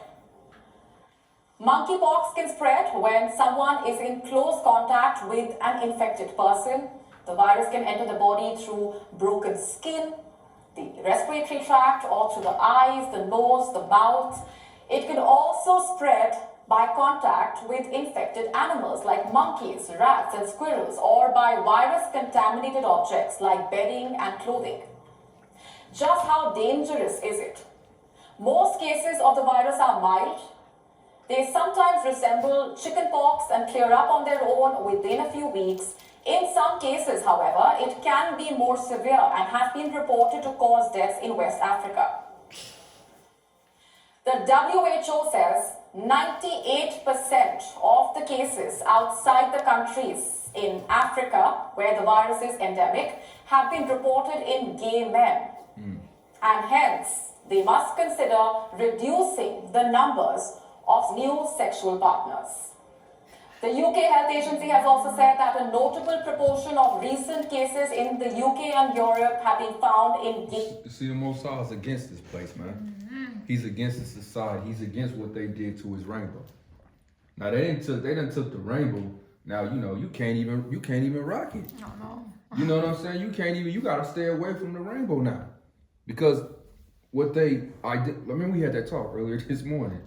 Monkeypox can spread when someone is in close contact with an infected person. The virus can enter the body through broken skin, the respiratory tract, or through the eyes, the nose, the mouth. It can also spread by contact with infected animals like monkeys, rats, and squirrels, or by virus-contaminated objects like bedding and clothing. Just how dangerous is it? Most cases of the virus are mild. They sometimes resemble chickenpox and clear up on their own within a few weeks. In some cases, however, it can be more severe and has been reported to cause deaths in West Africa. The WHO says 98% of the cases outside the countries in Africa where the virus is endemic have been reported in gay men. And hence, they must consider reducing the numbers of new sexual partners. The UK Health Agency has also said that a notable proportion of recent cases in the UK and Europe have been found in gay. You see, the Most High is against this place, man. He's against the society. He's against what they did to his rainbow. Now they done took the rainbow. Now you can't even rock it. No. You know what I'm saying? You gotta stay away from the rainbow now. Because we had that talk earlier this morning.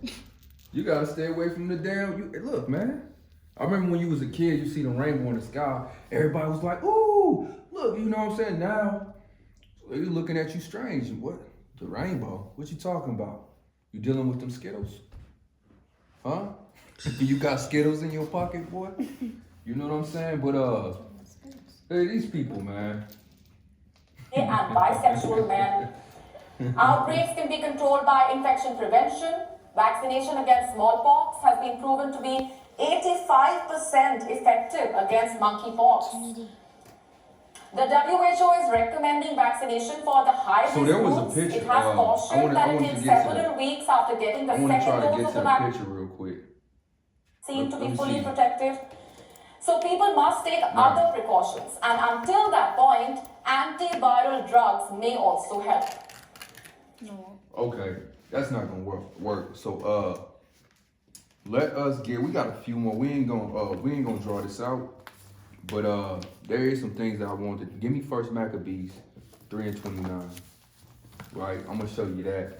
You gotta stay away from the damn. Look, man. I remember when you was a kid, you see the rainbow in the sky. Everybody was like, "Ooh, look!" You know what I'm saying? Now they looking at you strange. What? The rainbow? What you talking about? You dealing with them Skittles? Huh? You got Skittles in your pocket, boy? You know what I'm saying? But hey, these people, man. And bisexual men. Outbreaks can be controlled by infection prevention. Vaccination against smallpox has been proven to be 85% effective against monkeypox. The WHO is recommending vaccination for the high-risk So there was a groups. picture. It has cautioned that it to takes get to several that. weeks after getting the I want to second try to dose get of to the the picture real quick. vaccine to Let be me fully see. protected. So people must take other precautions, and until that point, antiviral drugs may also help. No. Okay, that's not gonna work. So let us we got a few more. We ain't gonna draw this out, but there is some things that I wanted. Give me First Maccabees 3:29. Right, I'm gonna show you that,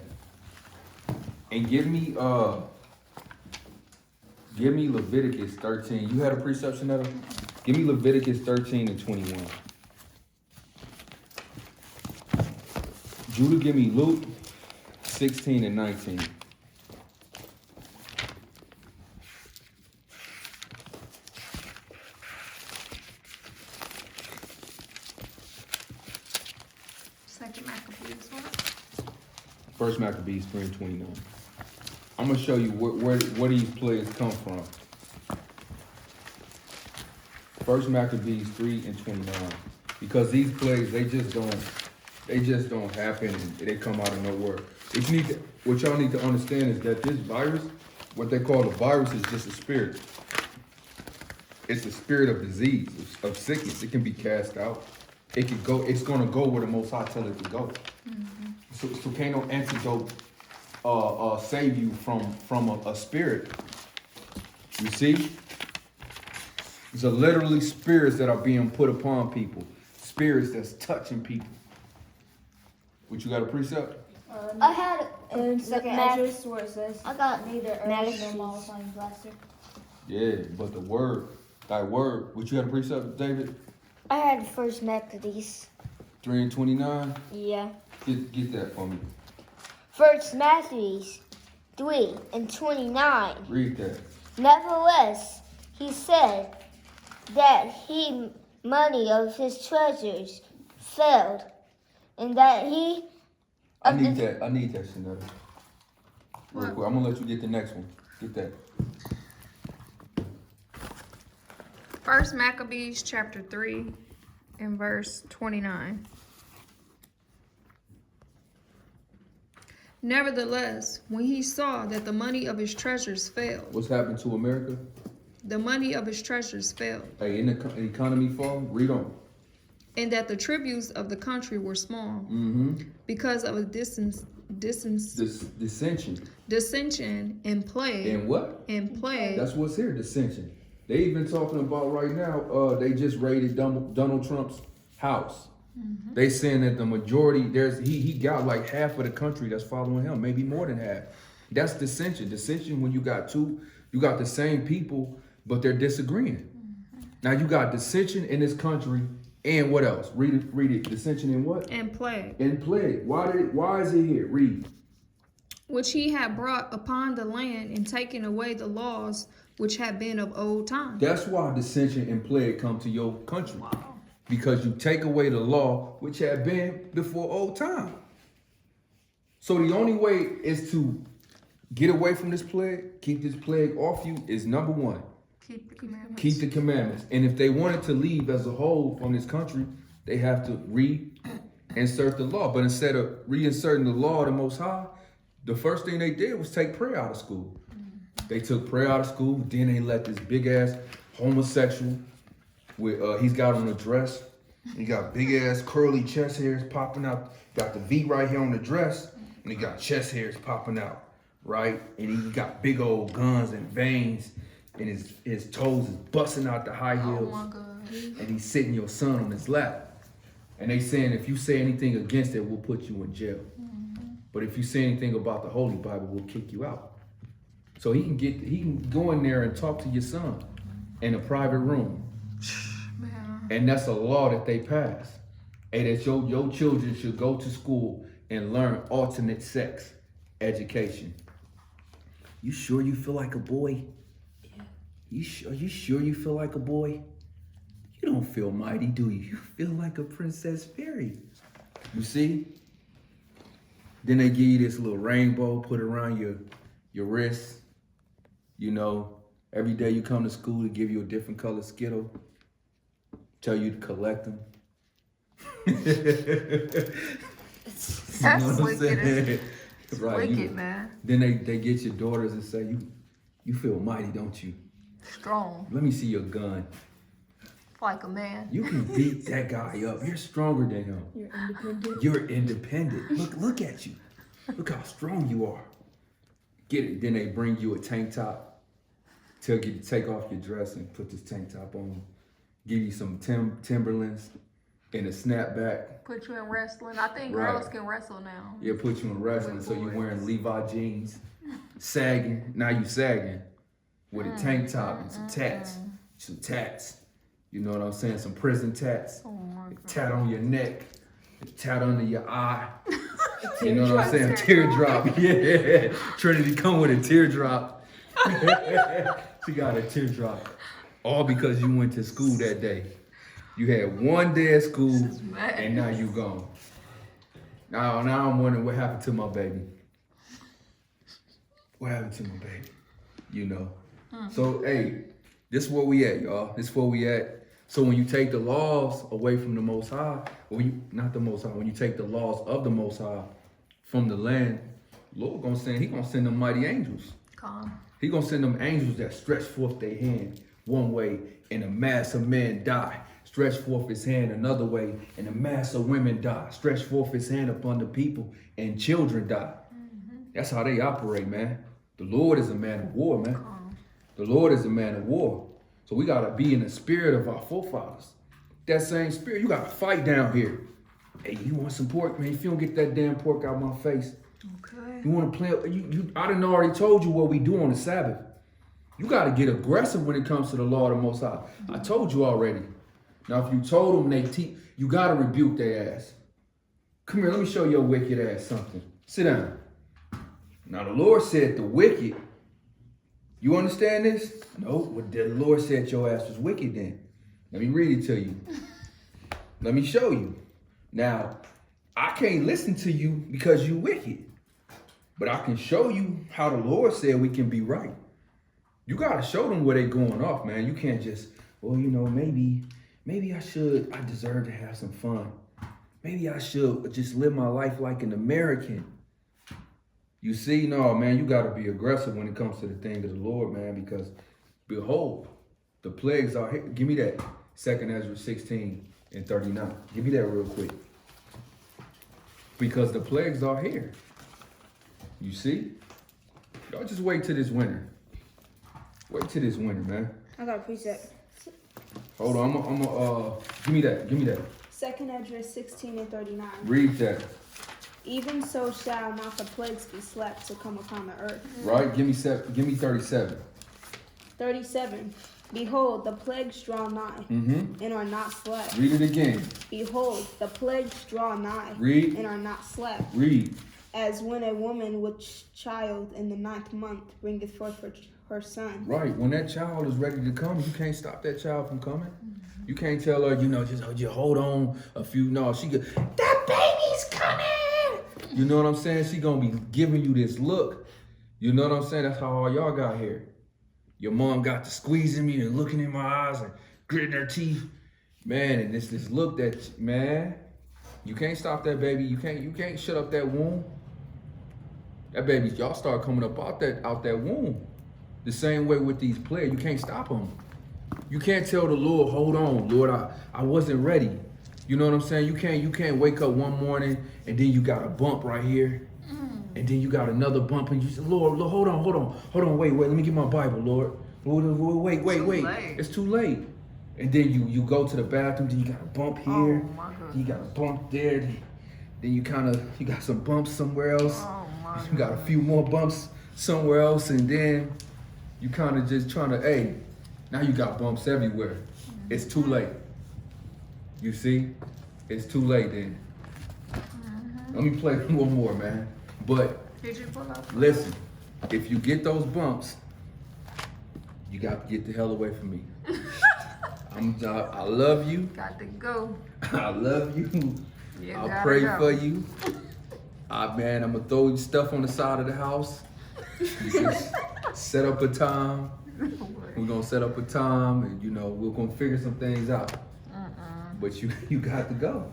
and give me Leviticus 13. You had a preception of it? Give me Leviticus 13:21. Judah, give me Luke 16:19. Second Maccabees, what? First Maccabees 3:29. I'm gonna show you where these plays come from. First Maccabees 3:29. Because these plays, they just don't happen and they come out of nowhere. What y'all need to understand is that this virus, what they call a virus, is just a spirit. It's a spirit of disease, of sickness. It can be cast out. It's gonna go where the Most High tell it to go. So can't no antidote save you from a spirit. You see? These are literally spirits that are being put upon people. Spirits that's touching people. What, you got a precept? I had In second address where it says, I got neither herbs nor mollifying plaster. Yeah, but thy word, what you got a precept, David? I had First Maccabees. 3:29? Yeah. Get that for me. First Maccabees 3:29. Read that. Nevertheless, he said that he money of his treasures failed, and that he. I need that, Shanetta. Real quick. I'm gonna let you get the next one. Get that. First Maccabees chapter 3 and verse 29. Nevertheless, when he saw that the money of his treasures failed. What's happened to America? The money of his treasures failed. Hey, in the economy fall? Read on. And that the tributes of the country were small. Because of a dissension and plague. And what? And plague. That's what's here, dissension. They even talking about right now, they just raided Donald Trump's house. They saying that the majority, he got like half of the country that's following him, maybe more than half. That's dissension. Dissension when you got the same people, but they're disagreeing. Now you got dissension in this country, and what else? Read it. Dissension in what? And plague. And plague. Why is it here? Read. Which he had brought upon the land and taken away the laws which had been of old time. That's why dissension and plague come to your country. Because you take away the law which had been before old time. So the only way is to get away from this plague, keep this plague off you, is number one. Keep the commandments. Keep the commandments. And if they wanted to leave as a whole from this country, they have to reinsert the law. But instead of reinserting the law of the Most High, the first thing they did was take prayer out of school. They took prayer out of school. Then they let this big ass homosexual with he's got on a dress. He got big ass curly chest hairs popping out. Got the V right here on the dress, and he got chest hairs popping out, right? And he got big old guns and veins, and his toes is busting out the high heels. Oh my God. And he's sitting your son on his lap. And they saying if you say anything against it, we'll put you in jail. But if you say anything about the Holy Bible, we'll kick you out. So he can go in there and talk to your son in a private room. Man. And that's a law that they passed. And that your children should go to school and learn alternate sex education. You sure you feel like a boy? Yeah. Are you sure you feel like a boy? You don't feel mighty, do you? You feel like a princess fairy. You see? Then they give you this little rainbow, put it around your wrist. You know, every day you come to school, to give you a different color Skittle. Tell you to collect them. That's wicked. It's Right, wicked, man. Then they get your daughters and say, you feel mighty, don't you? Strong. Let me see your gun. Like a man. You can beat that guy up. You're stronger than him. You're independent. You're independent. Look at you. Look how strong you are. Get it. Then they bring you a tank top. Tell you to take off your dress and put this tank top on. Give you some Timberlands and a snapback. Put you in wrestling. I think Right. girls can wrestle now. Yeah, put you in wrestling. So you're wearing Levi jeans, sagging. Now you sagging with a tank top and some tats. Some tats. You know what I'm saying? Some prison tats. A tat on your neck. A tat under your eye. You know what I'm saying? Teardrop. Yeah. Trinity come with a teardrop. She got a teardrop. All because you went to school that day. You had one day at school and now you gone. Now I'm wondering what happened to my baby. What happened to my baby? You know. So hey, this is where we at, y'all. This is where we at. So when you take the laws away from the Most High, not the Most High, when you take the laws of the Most High from the land, Lord He gonna send them mighty angels. He gonna send them angels that stretch forth their hand one way and a mass of men die. Stretch forth his hand another way and a mass of women die. Stretch forth his hand upon the people and children die. That's how they operate, man. The Lord is a man of war, man. The Lord is a man of war. So we gotta be in the spirit of our forefathers. That same spirit, you gotta fight down here. Hey, you want some pork, man? If you don't get that damn pork out my face. Okay. You wanna play, I done already told you what we do on the Sabbath. You gotta get aggressive when it comes to the law of the Most High. I told you already. Now, if you told them you gotta rebuke their ass. Come here, let me show your wicked ass something. Sit down. Now, the Lord said the wicked. You understand this? No, well, the Lord said your ass was wicked then. Let me read it to you. Let me show you. Now, I can't listen to you because you wicked. But I can show you how the Lord said we can be right. You got to show them where they going off, man. You can't just, well, you know, maybe I deserve to have some fun. Maybe I should just live my life like an American. You see, no, man, you got to be aggressive when it comes to the thing of the Lord, man, because behold, the plagues are here. Give me that. 2 Ezra 16 and 39. Give me that real quick. Because the plagues are here. You see? Y'all just wait till this winter. Wait till this winter, man. I got a precept. Hold on, give me that. 2 Ezra 16 and 39. Read that. Even so shall not the plagues be slack to come upon the earth. Right, give me 37. 37. Behold, the plagues draw nigh, and are not slack. Read it again. Behold, the plagues draw nigh, Read. and are not slack. Read. As when a woman with child in the 9th month bringeth forth her son. Right, when that child is ready to come, you can't stop that child from coming. You can't tell her, just hold on a few. No, she go, that baby's coming. You know what I'm saying? She gonna be giving you this look. You know what I'm saying? That's how all y'all got here. Your mom got to squeezing me and looking in my eyes and gritting her teeth. Man, and this look that, man, you can't stop that baby. You can't shut up that womb. That baby, y'all start coming up out that womb. The same way with these players, you can't stop them. You can't tell the Lord, hold on, Lord, I wasn't ready. You know what I'm saying? You can't wake up one morning and then you got a bump right here. And then you got another bump and you say, Lord, hold on, wait, let me get my Bible, Lord. Wait. It's too late. And then you go to the bathroom, then you got a bump here, you got a bump there, then you got some bumps somewhere else. You got a few more bumps somewhere else, and then you kind of just trying to, now you got bumps everywhere. It's too late. You see? It's too late then. Let me play one more, man. But Did you pull up? Listen, if you get those bumps, you got to get the hell away from me. I love you. Got to go. I love you. I'll pray for you. Man, I'm gonna throw you stuff on the side of the house. You just set up a time. We're gonna set up a time, and we're gonna figure some things out. But you got to go.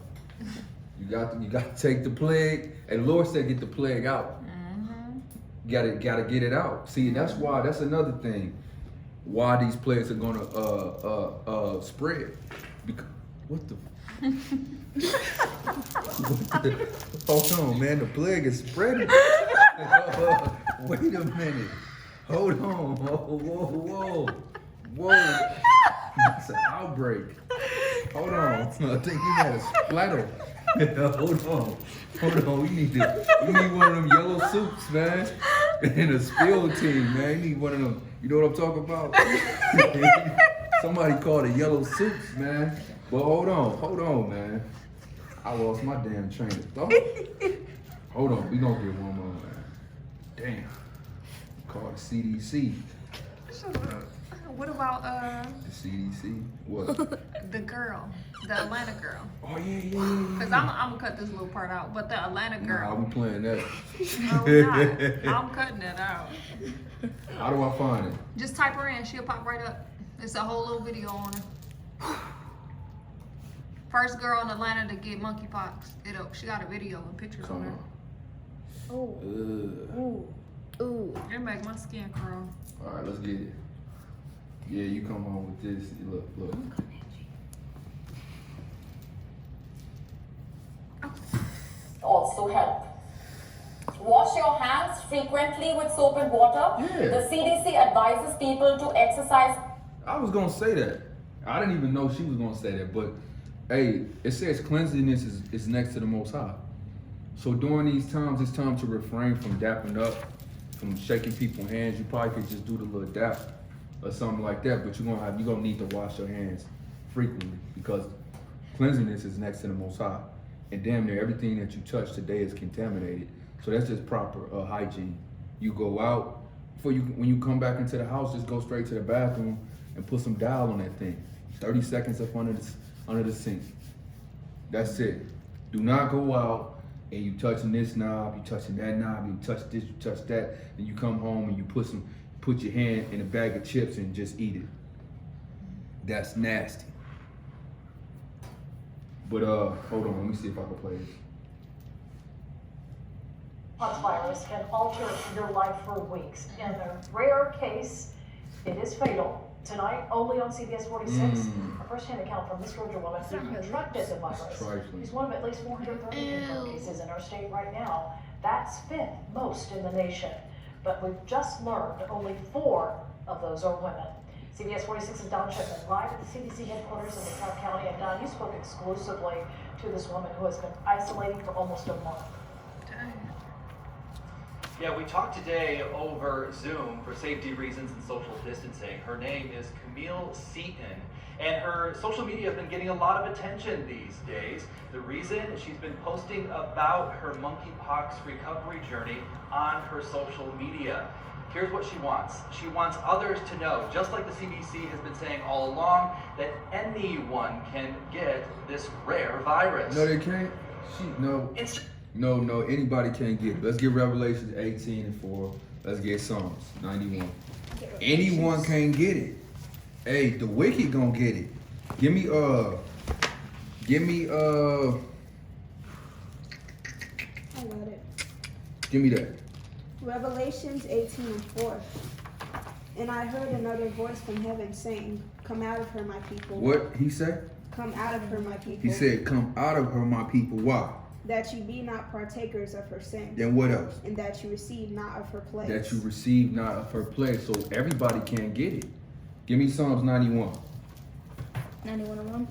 You got to take the plague, and the Lord said, get the plague out. You gotta get it out. See, that's another thing. Why these plagues are gonna spread? Because what the? Hold on, man. The plague is spreading. Wait a minute. Hold on. Whoa. That's an outbreak. Hold on. I think you got a splatter. Hold on. We need one of them yellow soups, man. And a spill team, man. You need one of them. You know what I'm talking about? Somebody called it yellow soups, man. But hold on, man. I lost my damn train of thought. Hold on, we gonna get one more, man. Damn. Called the CDC. Shut up. What about the CDC? What? The girl, the Atlanta girl? Oh yeah. Cause I'm gonna cut this little part out. But the Atlanta girl. Nah, we playing that. No, we're not. I'm cutting it out. How do I find it? Just type her in. She'll pop right up. It's a whole little video on her. First girl in Atlanta to get monkeypox. She got a video and pictures on her. Ooh. It make my skin crawl. All right, let's get it. Yeah, you come home with this. Look. Also help. Wash your hands frequently with soap and water. Yeah. The CDC advises people to exercise. I was gonna say that. I didn't even know she was gonna say that, but hey, it says cleanliness is next to the Most High. So during these times, it's time to refrain from dapping up, from shaking people's hands. You probably could just do the little dap or something like that, but you're gonna need to wash your hands frequently because cleanliness is next to the Most High. And damn near everything that you touch today is contaminated. So that's just proper hygiene. You go out, when you come back into the house, just go straight to the bathroom and put some Dial on that thing. 30 seconds up under the sink. That's it. Do not go out and you touching this knob, you touching that knob, you touch this, you touch that, and you come home and you put your hand in a bag of chips and just eat it. That's nasty. But hold on, let me see if I can play this. Monkeypox virus can alter your life for weeks. In a rare case, it is fatal. Tonight, only on CBS 46, a first-hand account from this Georgia woman who contracted the virus. She's one of at least 430 confirmed cases in our state right now. That's fifth most in the nation. But we've just learned only 4 of those are women. CBS 46's Don Shipman live at the CDC headquarters in DeKalb County. And Don, you spoke exclusively to this woman who has been isolating for almost a month. Yeah, we talked today over Zoom for safety reasons and social distancing. Her name is Camille Seaton, and her social media has been getting a lot of attention these days. The reason, she's been posting about her monkeypox recovery journey on her social media. Here's what she wants. She wants others to know, just like the CDC has been saying all along, that anyone can get this rare virus. No, they can't. No, anybody can't get it. Let's get Revelations 18:4. Let's get Psalms 91. Anyone can get it. Hey, the wicked gonna get it. Give me I got it. Give me that. Revelations 18:4. And I heard another voice from heaven saying, "Come out of her, my people." What he said? Come out of her, my people. He said, "Come out of her, my people." Why? That you be not partakers of her sins. Then what else? And that you receive not of her plagues. That you receive not of her plague. So everybody can't get it. Give me Psalms 91. 91:1.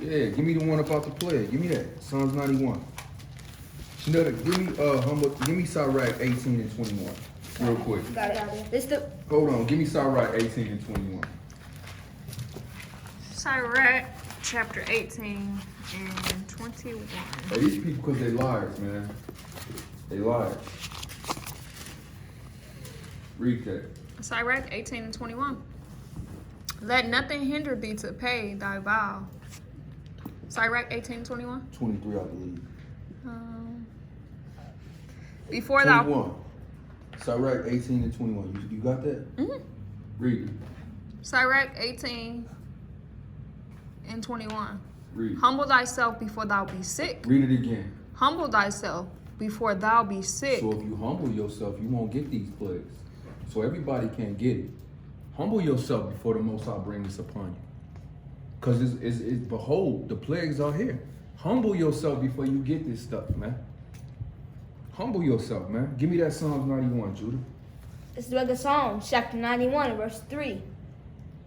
Yeah, give me the one about the plague. Give me that. Psalms 91. Give me Sorcery 18:21. Real quick. Got it. Hold on, give me Sorcery 18:21. Sorcery chapter 18 and 21. Hey, these people, because they liars, man. They liars. Read that. Sorcery 18 and 21. Let nothing hinder thee to pay thy vow. Sorcery 18 and 21. 23, I believe. Before 21. Sorcery 18 and 21. You got that? Mm-hmm. Read it. Sorcery 18 and 21. Read. Humble thyself before thou be sick. Read it again. Humble thyself before thou be sick. So if you humble yourself, you won't get these plagues. So everybody can't get it. Humble yourself before the Most High bring this upon you. Because behold, the plagues are here. Humble yourself before you get this stuff, man. Humble yourself, man. Give me that Psalms 91, Judah. It's the book of Psalms, chapter 91, verse 3.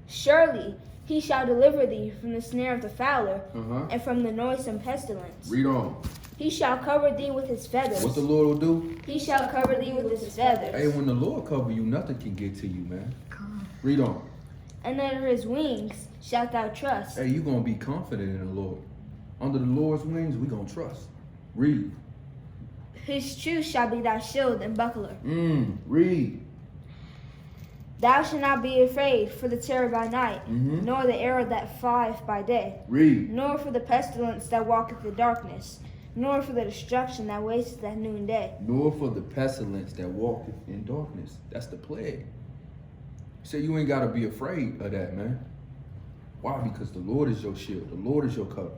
Surely he shall deliver thee from the snare of the fowler and from the noisome pestilence. Read on. He shall cover thee with his feathers. What the Lord will do? He shall cover thee with his feathers. Hey, when the Lord cover you, nothing can get to you, man. Read on. And under his wings shalt thou trust. Hey, you're going to be confident in the Lord. Under the Lord's wings, we're going to trust. Read. His truth shall be thy shield and buckler. Read. Thou shalt not be afraid for the terror by night, nor the arrow that flieth by day. Read. Nor for the pestilence that walketh in darkness, nor for the destruction that wasteth at noonday. Nor for the pestilence that walketh in darkness. That's the plague. So you ain't got to be afraid of that, man. Why? Because the Lord is your shield. The Lord is your cover.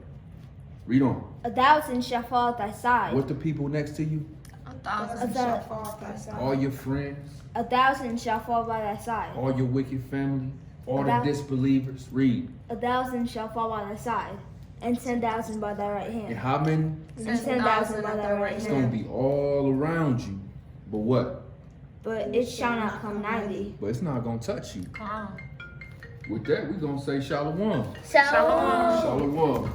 Read on. 1,000 shall fall at thy side. What the people next to you? 1,000 shall fall at thy side. All your friends. 1,000 shall fall by thy side. All your wicked family. All the disbelievers. Read. 1,000 shall fall by thy side, and 10,000 by thy right hand. And how many? And 10,000 by thy right It's hand. going to be all around you. But what? But it shall not come nigh thee. But it's not going to touch you. Come on. With that, we're going to say Shalom. Shalom. Shalom.